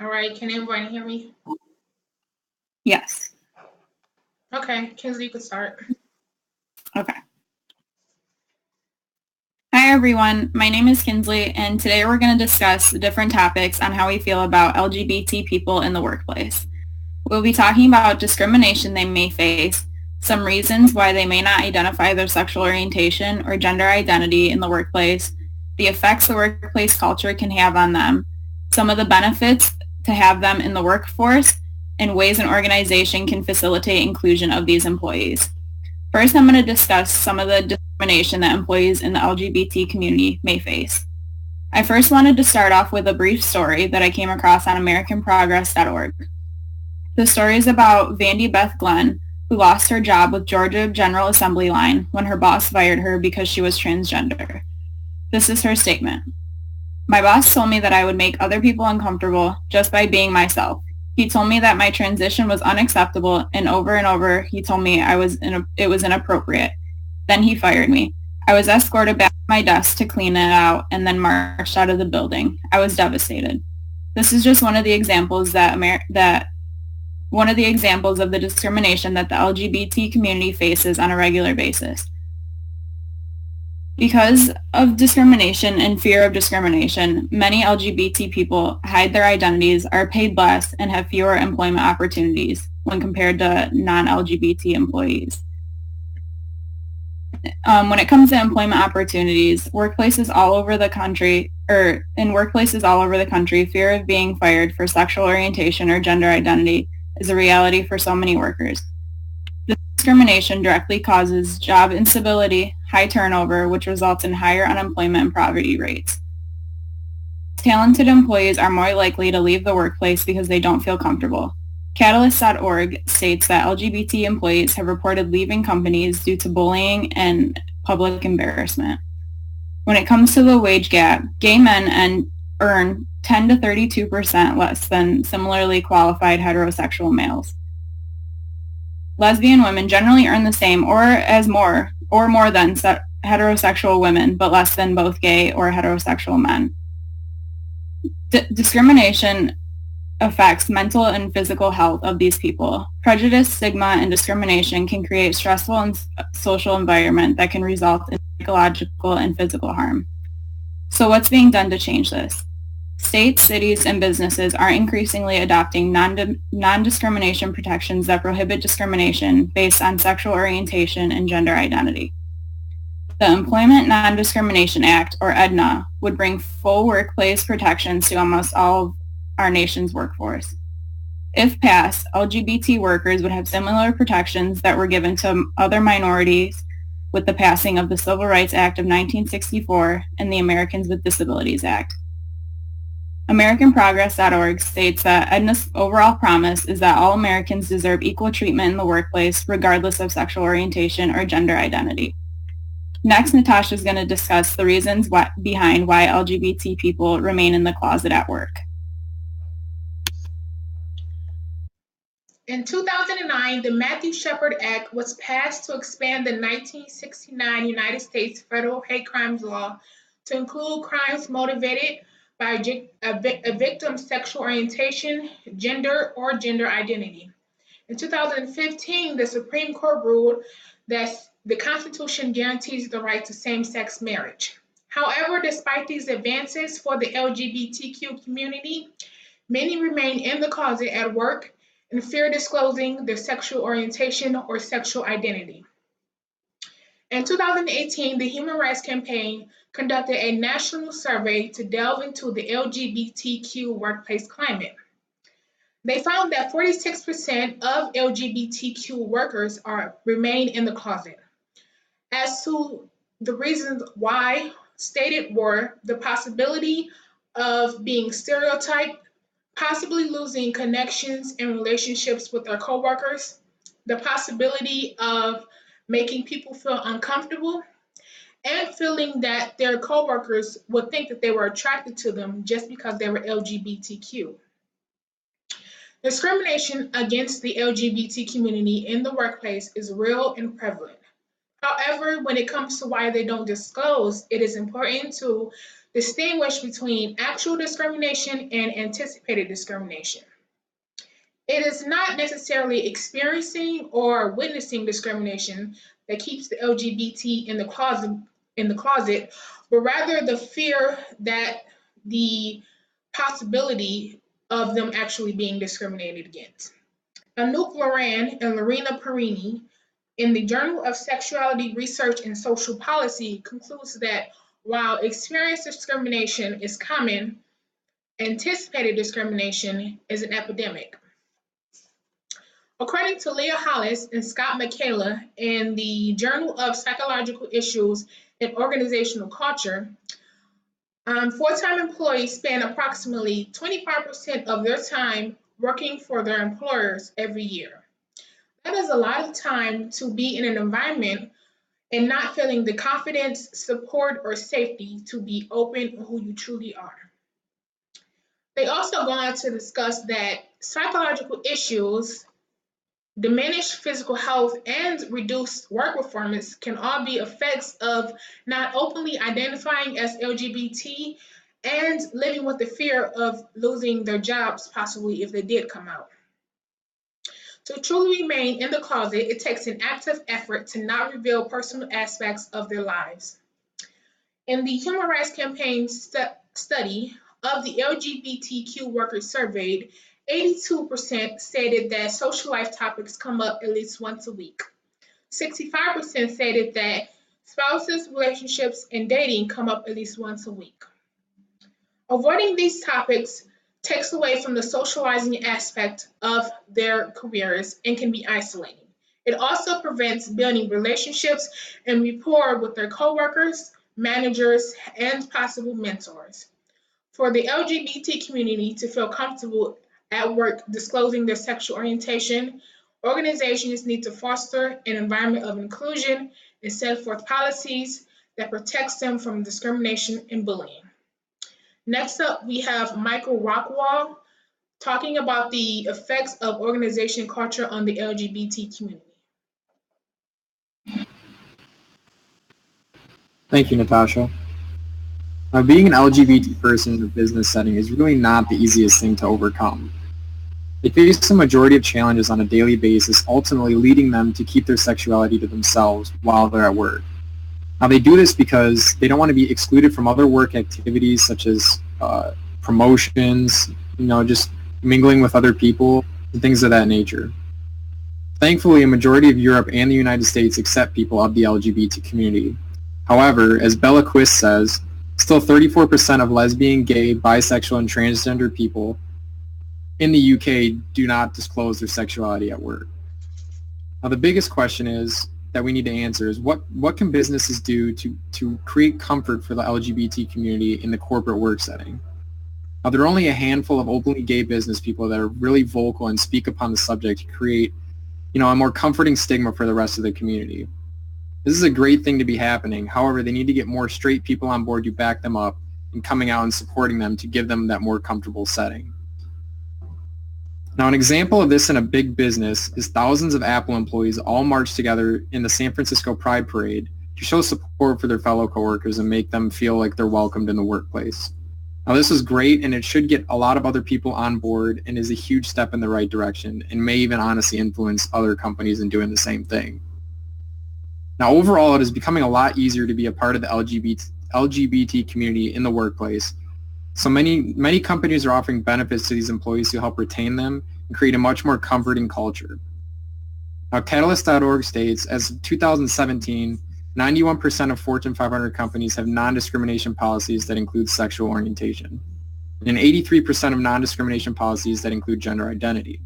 All right, can everyone hear me? Yes. Okay, Kinsley, you can start. Okay. Hi, everyone. My name is Kinsley, and today we're going to discuss different topics on how we feel about LGBT people in the workplace. We'll be talking about discrimination they may face, some reasons why they may not identify their sexual orientation or gender identity in the workplace, the effects the workplace culture can have on them, some of the benefits to have them in the workforce, and ways an organization can facilitate inclusion of these employees. First, I'm going to discuss some of the discrimination that employees in the LGBT community may face. I first wanted to start off with a brief story that I came across on AmericanProgress.org. The story is about Vandy Beth Glenn, who lost her job with Georgia General Assembly line when her boss fired her because she was transgender. This is her statement. My boss told me that I would make other people uncomfortable just by being myself. He told me that my transition was unacceptable, and over he told me it was inappropriate. Then he fired me. I was escorted back to my desk to clean it out and then marched out of the building. I was devastated. This is just one of the examples of the discrimination that the LGBT community faces on a regular basis. Because of discrimination and fear of discrimination, many LGBT people hide their identities, are paid less, and have fewer employment opportunities when compared to non-LGBT employees. When it comes to employment opportunities, workplaces all over the country, fear of being fired for sexual orientation or gender identity is a reality for so many workers. This discrimination directly causes job instability, high turnover, which results in higher unemployment and poverty rates. Talented employees are more likely to leave the workplace because they don't feel comfortable. Catalyst.org states that LGBT employees have reported leaving companies due to bullying and public embarrassment. When it comes to the wage gap, gay men earn 10 to 32% less than similarly qualified heterosexual males. Lesbian women generally earn the same or more than heterosexual women, but less than both gay or heterosexual men. Discrimination affects mental and physical health of these people. Prejudice, stigma, and discrimination can create stressful and social environment that can result in psychological and physical harm. So what's being done to change this? States, cities, and businesses are increasingly adopting non-discrimination protections that prohibit discrimination based on sexual orientation and gender identity. The Employment Non-Discrimination Act, or EDNA, would bring full workplace protections to almost all of our nation's workforce. If passed, LGBT workers would have similar protections that were given to other minorities with the passing of the Civil Rights Act of 1964 and the Americans with Disabilities Act. AmericanProgress.org states that EDNA's overall promise is that all Americans deserve equal treatment in the workplace regardless of sexual orientation or gender identity. Next, Natasha is going to discuss the reasons behind why LGBT people remain in the closet at work. In 2009, the Matthew Shepard Act was passed to expand the 1969 United States federal hate crimes law to include crimes motivated by a victim's sexual orientation, gender, or gender identity. In 2015, the Supreme Court ruled that the Constitution guarantees the right to same-sex marriage. However, despite these advances for the LGBTQ community, many remain in the closet at work and fear disclosing their sexual orientation or sexual identity. In 2018, the Human Rights Campaign conducted a national survey to delve into the LGBTQ workplace climate. They found that 46% of LGBTQ workers remain in the closet. As to the reasons why, stated were the possibility of being stereotyped, possibly losing connections and relationships with their coworkers, the possibility of making people feel uncomfortable, and feeling that their coworkers would think that they were attracted to them just because they were LGBTQ. Discrimination against the LGBT community in the workplace is real and prevalent. However, when it comes to why they don't disclose, it is important to distinguish between actual discrimination and anticipated discrimination. It is not necessarily experiencing or witnessing discrimination that keeps the LGBT in the closet, but rather the fear that the possibility of them actually being discriminated against. Anouk Loran and Lorena Perini in the Journal of Sexuality Research and Social Policy concludes that while experienced discrimination is common, anticipated discrimination is an epidemic. According to Leah Hollis and Scott Michaela in the Journal of Psychological Issues and Organizational Culture, full-time employees spend approximately 25% of their time working for their employers every year. That is a lot of time to be in an environment and not feeling the confidence, support, or safety to be open who you truly are. They also go on to discuss that psychological issues, diminished physical health, and reduced work performance can all be effects of not openly identifying as LGBT and living with the fear of losing their jobs, possibly if they did come out. To truly remain in the closet, it takes an active effort to not reveal personal aspects of their lives. In the Human Rights Campaign study of the LGBTQ workers surveyed, 82% stated that social life topics come up at least once a week. 65% stated that spouses, relationships, and dating come up at least once a week. Avoiding these topics takes away from the socializing aspect of their careers and can be isolating. It also prevents building relationships and rapport with their coworkers, managers, and possible mentors. For the LGBT community to feel comfortable at work disclosing their sexual orientation, organizations need to foster an environment of inclusion and set forth policies that protects them from discrimination and bullying. Next up, we have Michael Rockwall talking about the effects of organization culture on the LGBT community. Thank you, Natasha. Being an LGBT person in a business setting is really not the easiest thing to overcome. They face the majority of challenges on a daily basis, ultimately leading them to keep their sexuality to themselves while they're at work. Now, they do this because they don't want to be excluded from other work activities such as promotions, just mingling with other people, and things of that nature. Thankfully, a majority of Europe and the United States accept people of the LGBT community. However, as Bella Quist says, still 34% of lesbian, gay, bisexual, and transgender people in the UK do not disclose their sexuality at work. Now, the biggest question that we need to answer is what can businesses do to create comfort for the LGBT community in the corporate work setting? Now, there are only a handful of openly gay business people that are really vocal and speak upon the subject to create, a more comforting stigma for the rest of the community. This is a great thing to be happening. However, they need to get more straight people on board to back them up and coming out and supporting them to give them that more comfortable setting. Now, an example of this in a big business is thousands of Apple employees all march together in the San Francisco Pride Parade to show support for their fellow coworkers and make them feel like they're welcomed in the workplace. Now, this is great, and it should get a lot of other people on board and is a huge step in the right direction and may even honestly influence other companies in doing the same thing. Now, overall, it is becoming a lot easier to be a part of the LGBT community in the workplace. So many companies are offering benefits to these employees to help retain them and create a much more comforting culture. Now, Catalyst.org states, as of 2017, 91% of Fortune 500 companies have non-discrimination policies that include sexual orientation, and 83% of non-discrimination policies that include gender identity.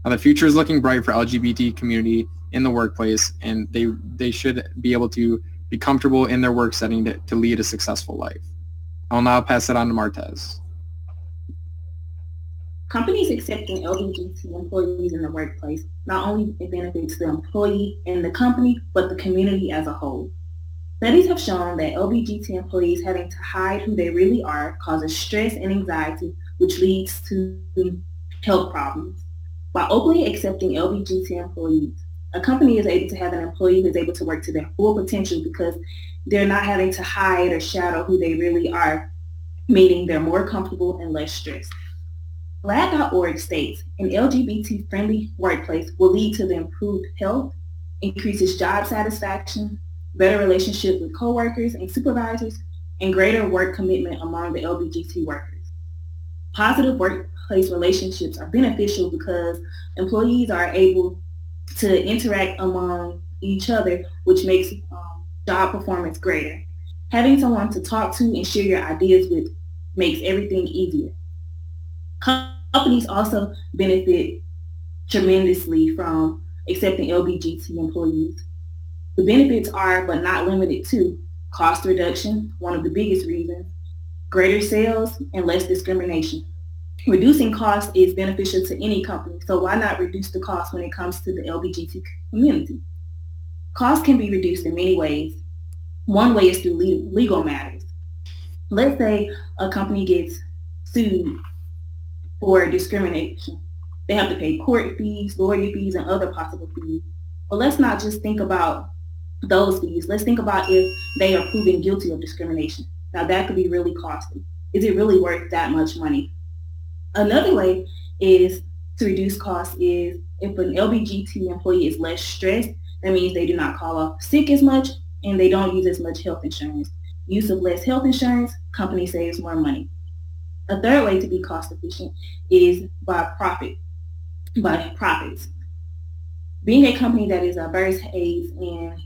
Now, the future is looking bright for LGBT community in the workplace, and they should be able to be comfortable in their work setting to lead a successful life. I'll now pass it on to Martez. Companies accepting LGBT employees in the workplace not only benefits the employee and the company, but the community as a whole. Studies have shown that LGBT employees having to hide who they really are causes stress and anxiety, which leads to health problems. By openly accepting LGBT employees, a company is able to have an employee who is able to work to their full potential because they're not having to hide or shadow who they really are meaning they're more comfortable and less stressed. GLAAD.org states an LGBT-friendly workplace will lead to the improved health, increases job satisfaction, better relationship with coworkers and supervisors, and greater work commitment among the LGBT workers. Positive workplace relationships are beneficial because employees are able to interact among each other, which makes job performance greater. Having someone to talk to and share your ideas with makes everything easier. Companies also benefit tremendously from accepting LGBT employees. The benefits are, but not limited to, cost reduction, one of the biggest reasons, greater sales, and less discrimination. Reducing cost is beneficial to any company, so why not reduce the cost when it comes to the LGBT community? Cost can be reduced in many ways. One way is through legal matters. Let's say a company gets sued for discrimination. They have to pay court fees, lawyer fees, and other possible fees. But let's not just think about those fees. Let's think about if they are proven guilty of discrimination. Now that could be really costly. Is it really worth that much money? Another way is to reduce costs is if an LGBT employee is less stressed, that means they do not call off sick as much and they don't use as much health insurance. Use of less health insurance, company saves more money. A third way to be cost efficient is by profits. Being a company that is diverse aids in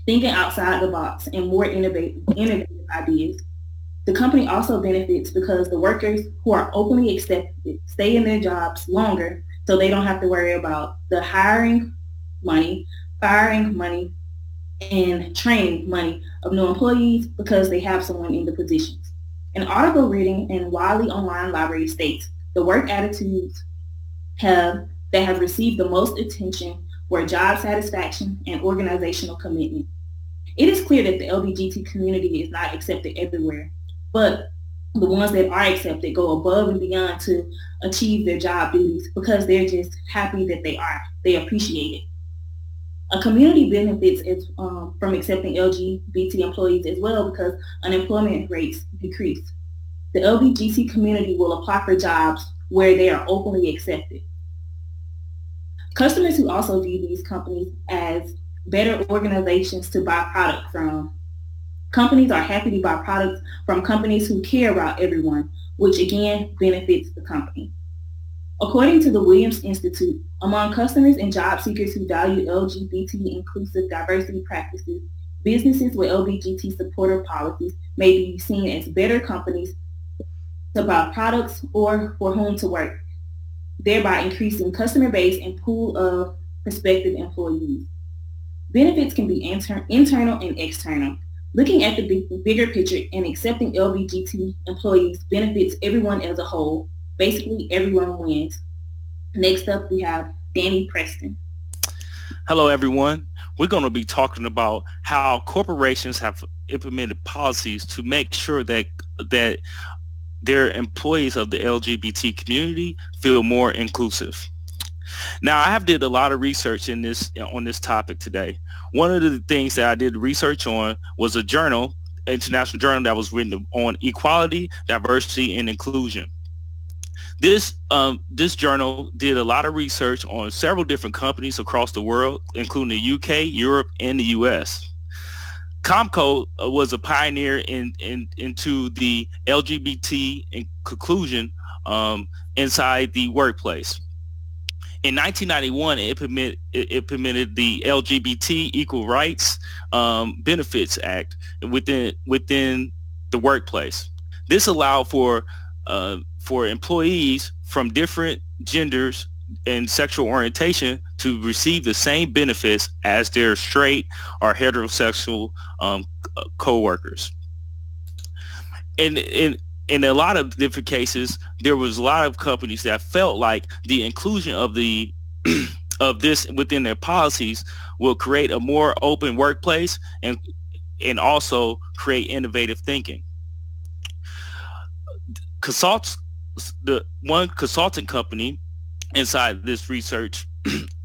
thinking outside the box and more innovative ideas. The company also benefits because the workers who are openly accepted stay in their jobs longer, so they don't have to worry about the hiring money, firing money, and training money of new employees because they have someone in the positions. An article reading in Wiley Online Library states the work attitudes that have received the most attention were job satisfaction and organizational commitment. It is clear that the LGBT community is not accepted everywhere, but the ones that are accepted go above and beyond to achieve their job duties because they're just happy that they appreciate it. A community benefits from accepting LGBT employees as well because unemployment rates decrease. The LGBT community will apply for jobs where they are openly accepted. Customers who also view these companies as better organizations to buy product from. Companies are happy to buy products from companies who care about everyone, which again benefits the company. According to the Williams Institute, among customers and job seekers who value LGBT inclusive diversity practices, businesses with LGBT supportive policies may be seen as better companies to buy products or for whom to work, thereby increasing customer base and pool of prospective employees. Benefits can be internal and external. Looking at the bigger picture and accepting LGBT employees benefits everyone as a whole. Basically, everyone wins. Next up, we have Danny Preston. Hello, everyone. We're going to be talking about how corporations have implemented policies to make sure that their employees of the LGBT community feel more inclusive. Now, I have did a lot of research on this topic today. One of the things that I did research on was a journal, international journal that was written on equality, diversity, and inclusion. This journal did a lot of research on several different companies across the world, including the UK, Europe, and the US. Comco was a pioneer into the LGBT inclusion inside the workplace. In 1991, it implemented the LGBT Equal Rights Benefits Act within the workplace. This allowed for employees from different genders and sexual orientation to receive the same benefits as their straight or heterosexual co-workers. In a lot of different cases, there was a lot of companies that felt like the inclusion of of this within their policies will create a more open workplace and also create innovative thinking. The one consulting company inside this research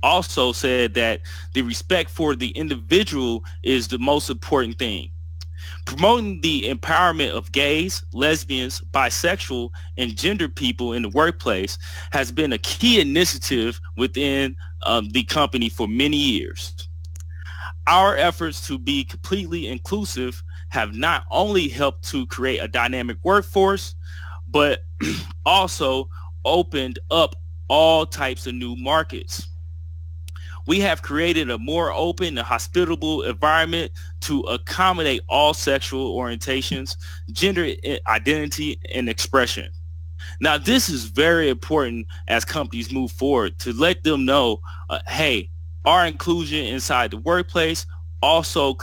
also said that the respect for the individual is the most important thing. Promoting the empowerment of gays, lesbians, bisexual, and gender people in the workplace has been a key initiative within the company for many years. Our efforts to be completely inclusive have not only helped to create a dynamic workforce, but also opened up all types of new markets. We have created a more open and hospitable environment to accommodate all sexual orientations, gender identity, and expression. Now, this is very important as companies move forward to let them know, hey, our inclusion inside the workplace also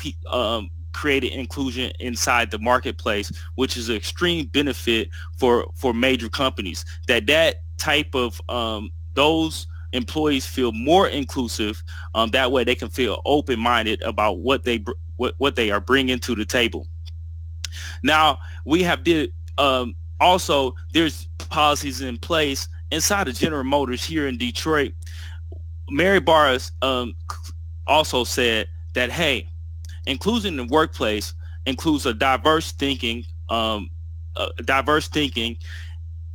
created inclusion inside the marketplace, which is an extreme benefit for major companies. That type of those employees feel more inclusive. That way, they can feel open-minded about what they are bringing to the table. Now, we have also there's policies in place inside of General Motors here in Detroit. Mary Barra also said that, hey, inclusion in the workplace includes a diverse thinking,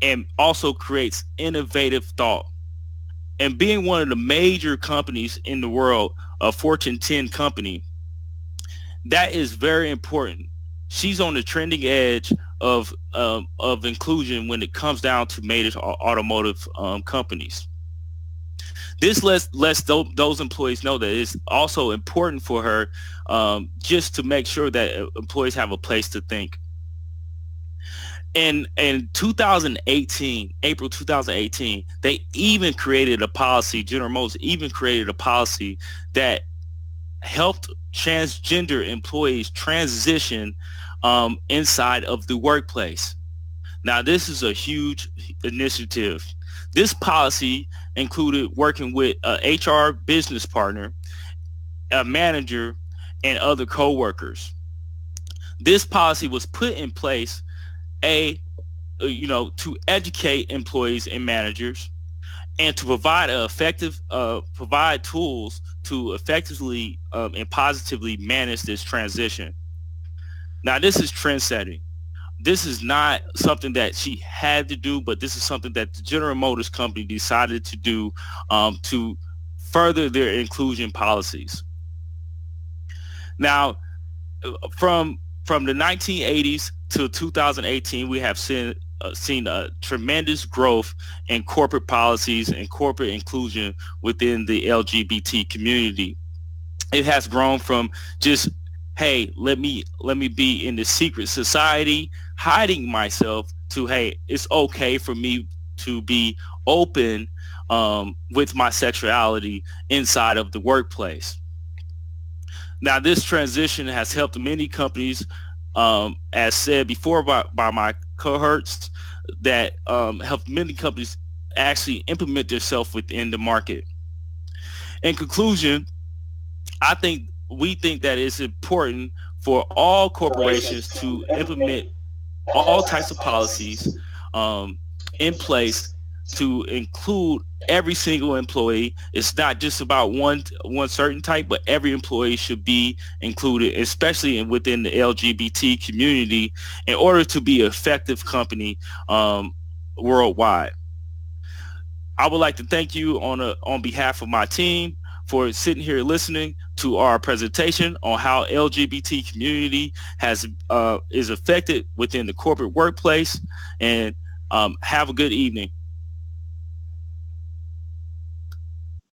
and also creates innovative thought. And being one of the major companies in the world, a Fortune 10 company, that is very important. She's on the trending edge of inclusion when it comes down to major automotive companies. This lets those employees know that it's also important for her just to make sure that employees have a place to think. In 2018, April 2018, they even created a policy, General Motors even created a policy that helped transgender employees transition inside of the workplace. Now, this is a huge initiative. This policy included working with an HR business partner, a manager, and other co-workers. This policy was put in place to educate employees and managers, and to provide tools to effectively and positively manage this transition. Now, this is trend setting. This is not something that she had to do, but this is something that the General Motors company decided to do to further their inclusion policies. Now, from the 1980s to 2018, we have seen a tremendous growth in corporate policies and corporate inclusion within the LGBT community. It has grown from just, hey, let me be in the secret society, hiding myself, to, hey, it's okay for me to be open with my sexuality inside of the workplace. Now, this transition has helped many companies, as said before by my cohorts, that helped many companies actually implement themselves within the market. In conclusion, we think that it's important for all corporations to implement all types of policies in place to include every single employee. It's not just about one certain type, but every employee should be included, especially within the LGBT community, in order to be an effective company worldwide. I would like to thank you on behalf of my team for sitting here listening to our presentation on how LGBT community is affected within the corporate workplace, and have a good evening.